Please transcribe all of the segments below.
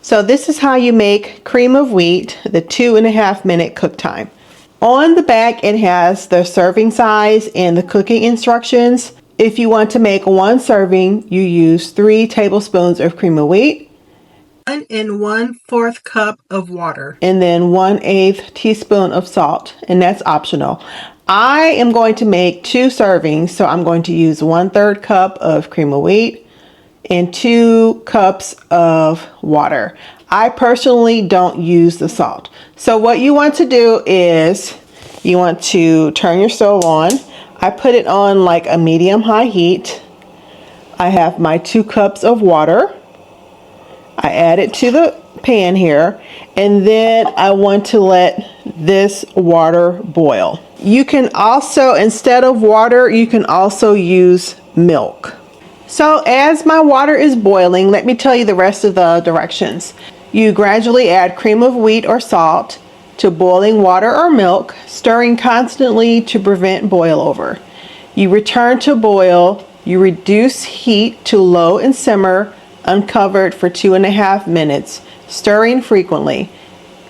So this is how you make cream of wheat, the 2.5-minute cook time. On the back it has the serving size and the cooking instructions. If you want to make 1 serving, you use 3 tablespoons of cream of wheat, 1 1/4 cup of water, and then 1/8 teaspoon of salt, and that's optional. I am going to make 2 servings, so I'm going to use 1/3 cup of cream of wheat and 2 cups of water. I personally don't use the salt. So what you want to do is you want to turn your stove on. I put it on like a medium-high heat. I have my 2 cups of water. I add it to the pan here, and then I want to let this water boil. You can also, instead of water, you can also use milk. So as my water is boiling, let me tell you the rest of the directions. You gradually add cream of wheat or salt to boiling water or milk, stirring constantly to prevent boil over. You return to boil. You reduce heat to low and simmer uncovered for 2.5 minutes, stirring frequently.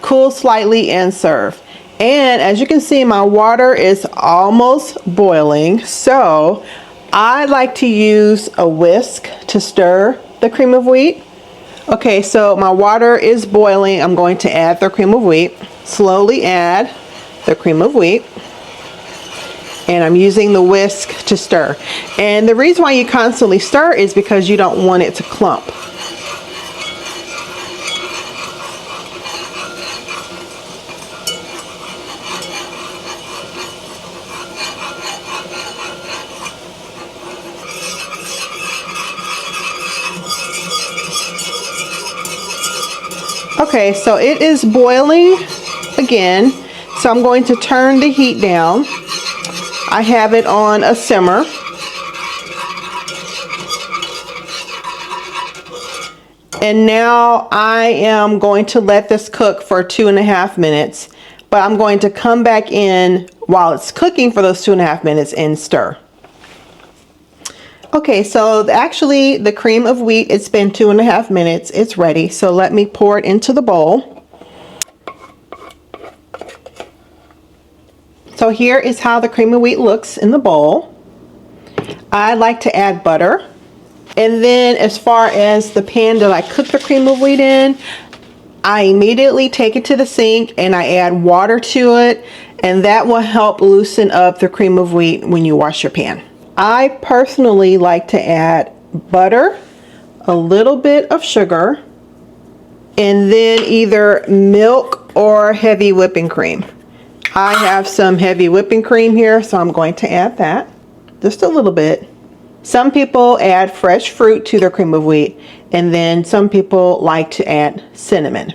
Cool slightly and serve. And as you can see, my water is almost boiling, so I like to use a whisk to stir the cream of wheat. Okay, so my water is boiling. I'm going to add the cream of wheat. Slowly add the cream of wheat. And I'm using the whisk to stir. And the reason why you constantly stir is because you don't want it to clump. Okay, so it is boiling again, so I'm going to turn the heat down. I have it on a simmer. And now I am going to let this cook for 2.5 minutes, but I'm going to come back in while it's cooking for those 2.5 minutes and stir. Okay, so actually the cream of wheat, it's been 2.5 minutes. It's ready. So let me pour it into the bowl. So here is how the cream of wheat looks in the bowl. I like to add butter. And then as far as the pan that I cook the cream of wheat in, I immediately take it to the sink and I add water to it, and that will help loosen up the cream of wheat when you wash your pan. I personally like to add butter, a little bit of sugar, and then either milk or heavy whipping cream. I have some heavy whipping cream here, so I'm going to add that, just a little bit. Some people add fresh fruit to their cream of wheat, and then some people like to add cinnamon.